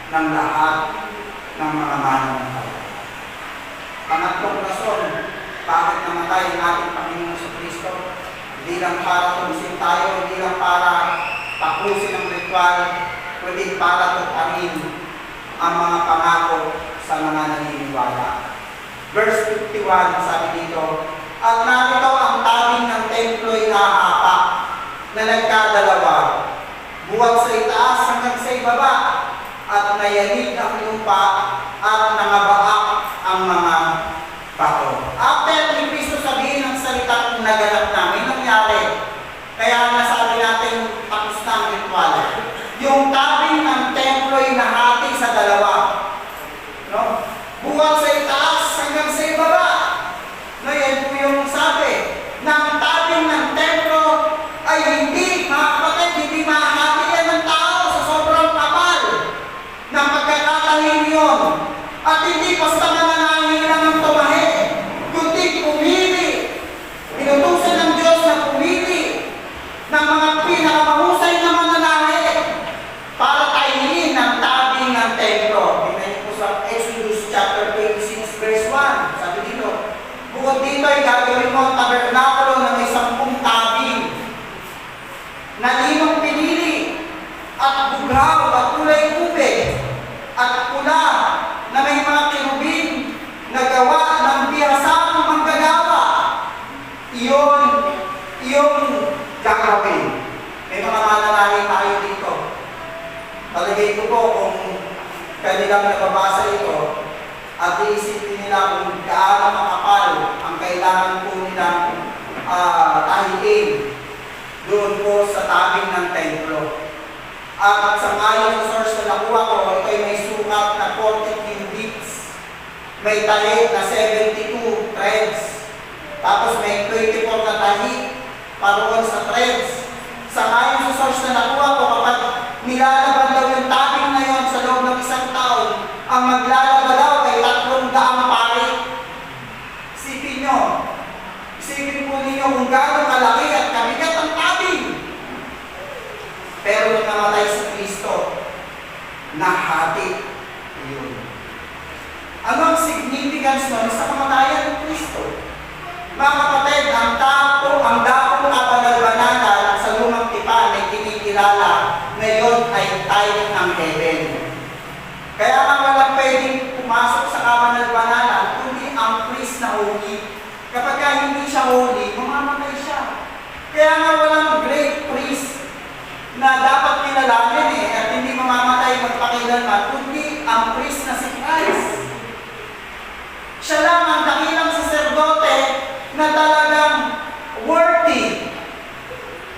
ng lahat ng mga mananampalataya. Pangatlong rason, bakit namatay ang ating Panginoon sa Kristo? Hindi lang para tubusin tayo, hindi lang para tapusin ang ritual, kundi para tuparin ang mga pangako sa mga naniniwala. Verse 51, sabi dito, at narito ang tabing ng templo'y nahapak na nagkadalawa, buwat sa itaas hanggang sa ibaba, at nayanig ang lupa at nangabaak ang mga bato. After ni Kristo sabihin ang salitang naganap namin, nangyari. Kaya nasabi natin tapos na ang ritual. Yung tabing ng templo'y nahati sa dalawa. No? Buwat sa itaas hanggang sa ibaba. No, yan po yung sabi. Na ang tabing ng templo ay hindi, mga kapatid, hindi mahahati yan ng tao sa sobrang kapal ng pagkakatahin yun. At hindi basta mananangin lang ang tumahi, kundi pumili. Inutusan ng Diyos na pumili ng mga pinakamahusay na mananahi para tayin ang tabing ng templo. Tingnan niyo po sa Exodus chapter 26 verse 1. Sabi dito, bukod dito ay gagawin mo ang tabernakulo na may 10 tabing na limang pinili at bughaw at kulay ube at pula na may mga kirubin na gawa ng bihasamang manggagawa. Iyon gagawin. May mga ko po kung kanilang nababasa ito at iisipin nila kung gaano makapal ang kailangan po nilang tahiin doon po sa tabing ng templo. At sa ngayon sa source na nakuha ko, ito ay may sukat na 40 cubits, may tahi na 72 threads, tapos may 24 na tahi paroon sa threads. Sa ngayon sa source na nakuha ko, kapag nilalaban daw yung tabing na yon sa loob ng isang taon, ang maglalaba daw ay 300 pari. Isipin po ninyo kung gaano kalaki at kabigat ang tabing. Pero nung namatay si Kristo, nahati yun. Ano ang significance nun sa kamatayan ng Kristo? Mga kapatid, ang dakong kapanalbananan sa lumang tipan ay kinikilala na yun ay type ng heaven. Kaya nga walang pwedeng pumasok sa kapanalbananan kundi ang priest na holy. Kapag hindi siya holy, mamamatay siya. Kaya nga walang great priest na dapat kilalanin at hindi mamamatay magpakilanman, kundi ang priest na si Christ. Siya lang ang dakilang saserdote na talagang worthy,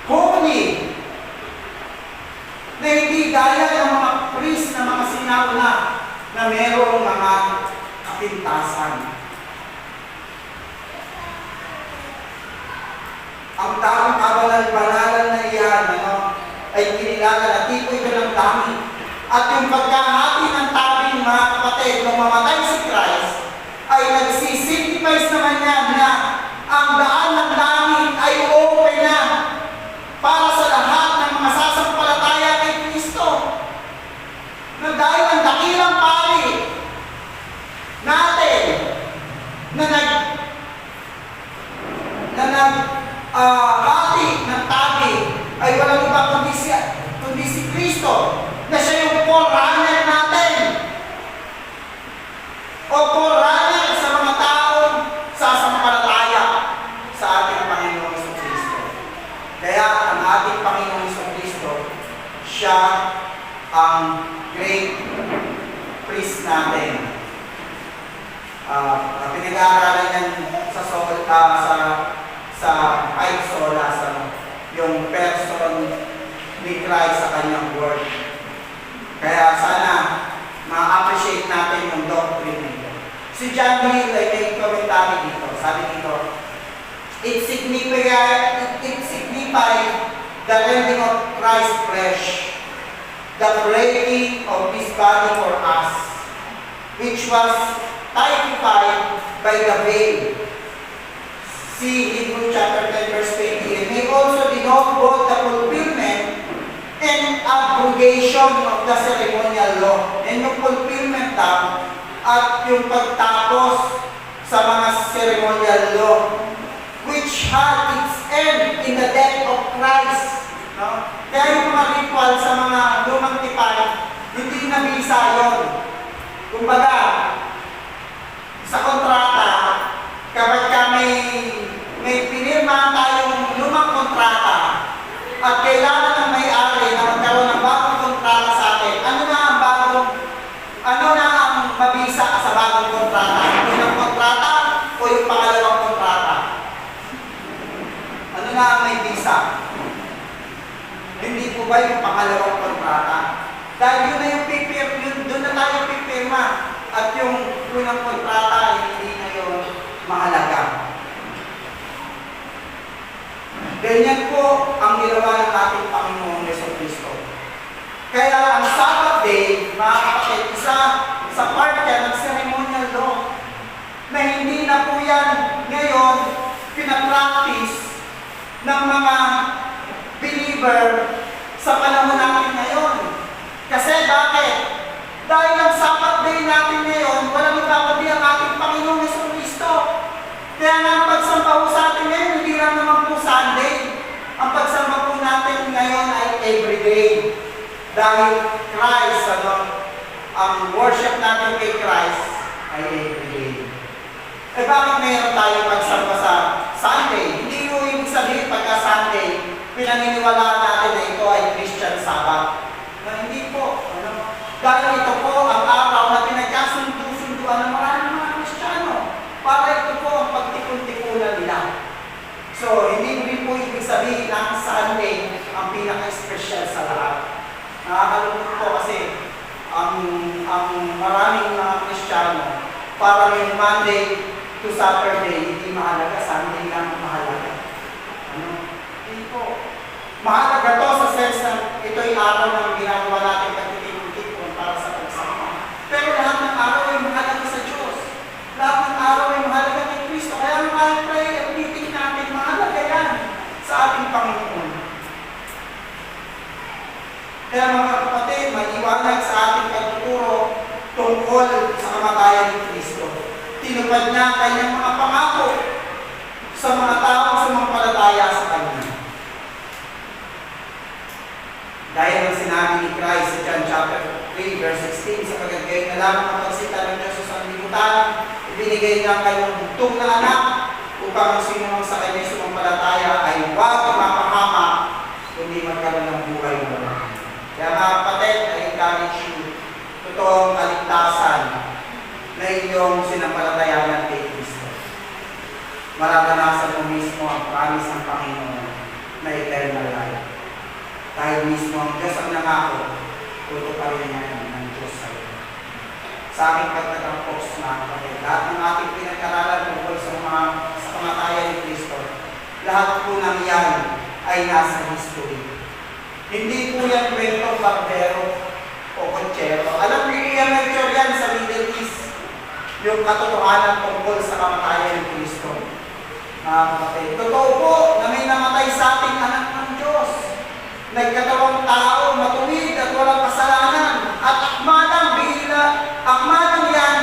holy, na hindi gaya ng mga priest na mga sinauna na merong mga kapintasan. Ang taong kabanal-banalan na iyan, ay kinilala na tipo ito ng dami. At yung pagkahati ng tabing, mga kapatid, nung mamatay si Christ, ay nagsisignifies naman yan na ang daan ng langit ay open na para sa lahat ng mga sasampalataya kay Kristo. Na dahil ang dakilang pari natin na hati ng tabi ay walang iba kundi si Kristo, na siya yung forerunner natin o forerunner sa mga taong sasampalataya sa ating Panginoong Jesucristo. Kaya ang ating Panginoong Jesucristo, siya ang great priest natin. Pinag-aaralan yan sa five solas, yung person ni Christ sa kanyang word. Kaya sana ma-appreciate natin yung doctrine nito. Si John Hill ay may komentary dito. Sabi dito, it signified the rending of Christ's flesh, the breaking of His body for us, which was typified by the veil. See Hebrews chapter 10 verse 20. It may also denote both the fulfillment and abrogation of the ceremonial law. And yung fulfillment lang at yung pagtapos sa mga ceremonial law, which had its end in the death of Christ. No? Kaya yung mga ritual sa mga lumang tipan, hindi nabisa yun. Kumbaga, sa kontrata, kapag may pinirmahan tayong lumang kontrata at kailangan ng may-ari na magkaroon ng bagong kontrata sa atin, ano na ang mabisa sa bagong kontrata? Unang kontrata o yung pangalawang kontrata? Ano na ang may bisa? Hindi po ba yung pangalawang kontrata? Dahil yun na yung doon na tayo pipirma at yung unang kontrata hindi na yung mahalaga. Ganyan po ang ginawa ng ating Panginoong Jesucristo. Kaya ang Sabbath Day, mga kapatid, isa sa part yan ng ceremonial law na hindi na po yan ngayon pinapractice ng mga believer sa panahon natin ngayon. Kasi bakit? Dahil ang Sabbath Day natin ngayon, walang iba kundi ang ating Panginoong Jesucristo. Kaya nga ang pagsamba po sa atin ngayon, hindi lang naman po Sunday. Ang pagsamba po natin ngayon ay everyday. Dahil Christ, ang worship natin kay Christ ay everyday. Eh bakit mayroon tayong pagsamba sa Sunday? Hindi yung ibig sabihin pagka Sunday, pinaniniwalaan natin na ito ay Christian Sabbath. Na hindi po. Dahil ito po ang araw na pinagkasundo-sunduan ng maraming mga Kristiyano para ito po ang pagtipon-tipunan nila. So, hindi rin po ibig sabihin na ang Sunday ang pinaka-special sa lahat. Nakakalungkot po kasi ang maraming mga Kristiyano para yung Monday to Saturday, hindi mahalaga, Sunday lang ang mahalaga. Hindi po. Mahalaga to sa sense na ito'y araw ng ginagawa natin pagtitipon para sa pagsama. Pero lahat ng araw ay mahalaga sa Diyos. Lahat ng araw ay mahalaga kay Kristo. Kaya ang mga prayer meeting natin, mahalaga yan sa ating Panginoon. Kaya mga kapatid, maliwanag sa ating pagtuturo tungkol sa kamatayan ni Kristo. Tinupad niya ang kanyang mga pangako sa mga taong sumampalataya sa Kanya. Gaya ng sinabi ni Christ sa John chapter 3 verse 16, sapagkat gayon na lamang ang pagsita ng Diyos sa sanlibutan, ibinigay niya ang kanyang bugtong na anak upang ang sino sa Kanya sumampalataya ay huwag mapahama, kundi magkaroon ng buhay na walang. Kaya mga kapatid, I encourage you, totoong kaligtasan na inyong sinampalatayanan kay Kristo. Mararanasan mo mismo ang promise ng Panginoon na eternal life. Dahil mismo ang Diyos ang nangako, tutuparin niya ng Diyos sa iyo. Sa aking pagtatapos na kapatid, lahat ng ating pinag-aralan tungkol sa kamatayan ni Kristo, lahat po ng yan ay nasa history. Hindi po yan kwento barbero o kotsero. Alam niyo yan, medyo yan sa Middle East, yung katotohanan tungkol sa kamatayan ni Kristo. Totoo po na may namatay sa ating anak ng Diyos. Nagkatawang tao, matuwid at walang kasalanan. At akmadang yan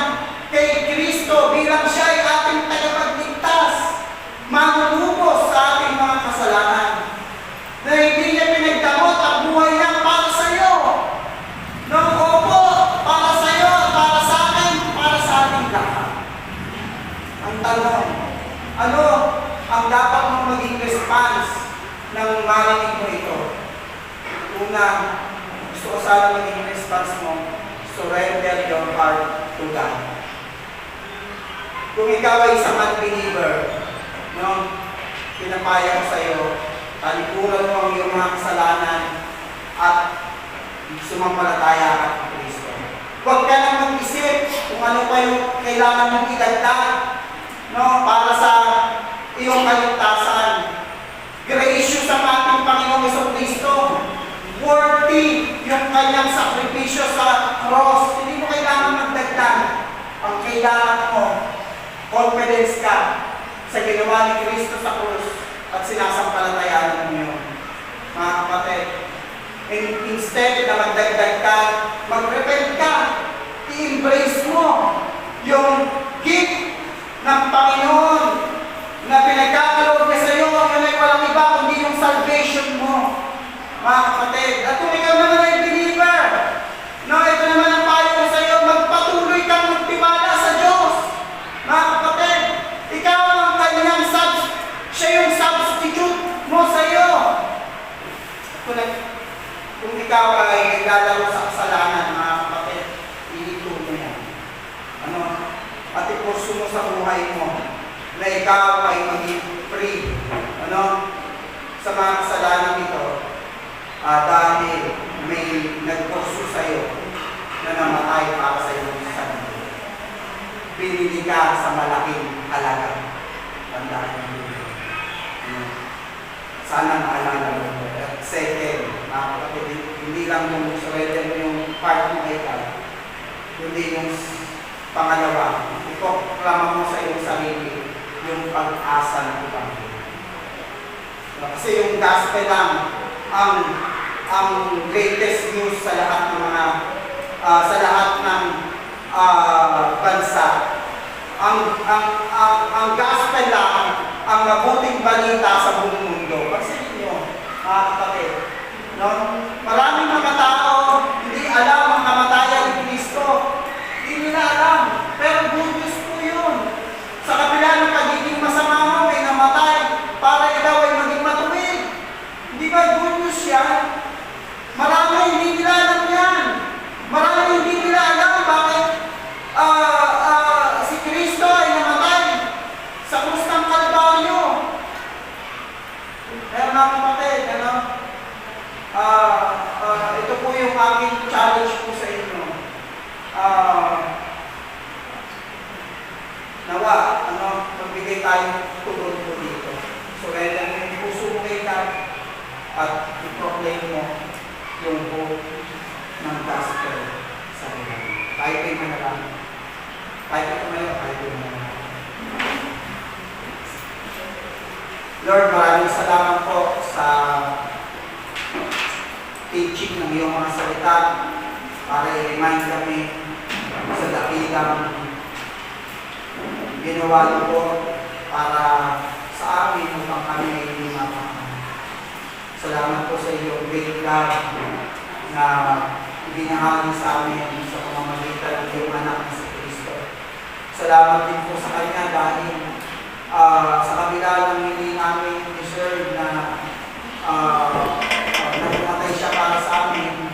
kay Kristo bilang siya ay ating tagapagligtas. Manunubos sa ating mga kasalanan. Na hindi niya pinagdamot ang buhay niya para sa iyo. Nang opo, para sa iyo, para sa akin, para sa ating lahat. Ang tanong, ano ang dapat mong maging response ng marinig mo ito? Una, gusto ko sana maging response mo, surrender your heart to God. Kung ikaw ay isang unbeliever, pinapaya ko sa iyo, talikuran mo ang iyong mga kasalanan at sumampalataya ka kay Kristo. Huwag ka nang mag-isip kung ano pa yung kailangan mong idagdag para sa iyong kaligtasan. Gracious ang ating Panginoong Jesucristo. Worthy yung kanyang sakripisyo sa cross. Hindi mo kailangan magdagdag. Ang kailangan mo, confidence ka sa ginawa ni Kristo sa cross at sinasampalatayaan mo yun. Mga kapatid, instead na magdagdag ka, mag-repent ka, i-embrace mo yung gift ng Panginoon na pinagkakaloob niya sa iyo, yun ay walang iba kundi yung salvation mo. Mga kapatid, at kung ikaw naman ay believer, ito naman ang payo ko sa iyo, magpatuloy kang magtiwala sa Diyos. Mga kapatid, ikaw ang kanyang siya yung substitute mo sa iyo. Kung ikaw ay naglalaro sa kasalanan, mga kapatid, ilito mo yan. Pati puso mo sa buhay mo, na ikaw ay maging free. Sa mga kasalanan ito, dahil may nagkurso sa iyo na namatay para sa iyong sarili. Pinili ka sa malaking halaga. Tandaan mo. Sana maalala mo. At second, mga kapatid, hindi lang yung surrender mo yung part mo kay God, kundi yung pangalawa, ipoklama mo sa iyong sarili yung pag-asa ng Ebanghelyo. Kasi yung gospel lang ang greatest news sa lahat ng mga sa lahat ng bansa. Ang gospel lang ang mabuting balita sa buong mundo. Pansinin niyo, mga kapatid, maraming mga tao hindi alam ang kamatayan ni Kristo. Hindi nila alam, pero good news po yun. Sa kabila ng pagiging masama mo, may namatay para ikaw ay maging matuwid. Hindi ba good news yan? Marami hindi nila alam yan. Marami aking challenge po sa inyo. Nawa, magbigay tayong tulong po dito. So, kaya lang yung puso mo kay God at i-proclaim mo yung hope ng gospel sa kanila. Kahit kayo manalangin. Kahit ito ngayon, kahit ito manalangin. Lord, maraming salamat po sa teaching ng iyong mga salita para i-remind kami sa dakilang ginawa niyo po para sa amin upang kami ay hindi mapakaman. Salamat po sa iyong great love na ibinahagi sa amin sa pamamagitan ng iyong anak na si Kristo. Salamat din po sa Kanya dahil sa kabila ng hindi namin deserve na napumatay siya para sa amin,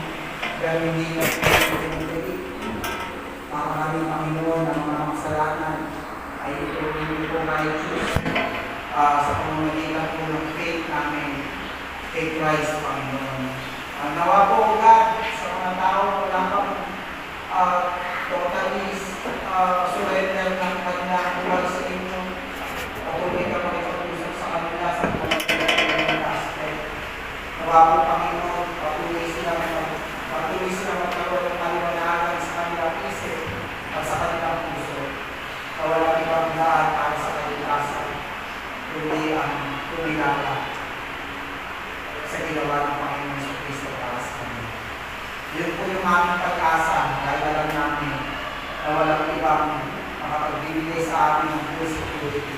pero hindi na pinagpili. Para kami, Panginoon, ang mga kasalanan ay hindi po ma-choose sa pamamagitan po ng faith namin kay Christ, Panginoon. Nawa po, God, sa mga tao wala pang totally surrender ng kanilang buhay sa inyo. Patuloy ka makipag-usap sa kanila sa pamamagitan ng gospel. Nawa po, Panginoon, patuloy sila magkaroon ng maliwanagan sa kanilang isip at sa kanilang puso. Na walang ibang daan para sa kalikasan, kundi ang tumilala sa ginawa ng Panginoon sa Kristo para sa kanila. Yun po yung aming pag-asa dahil alam namin na walang ibang makapagbibigay sa atin ng true security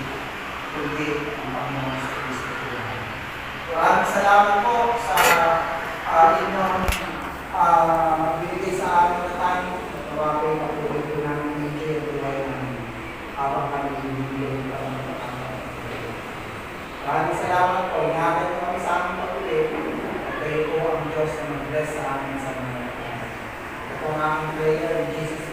kundi ang Panginoon sa Kristo. Maraming salamat po sa inyong magbibigay sa amin na tayo. Tawagin ang tuloy po namin ng enjoy ang buhay namin habang kami ibibigay ng pangalaman. Maraming salamat po. Ingatan niyo kami sa aming patuloy at kayo po ang Diyos na mag-bless sa amin sa mga. Ito ang aming prayer in Jesus'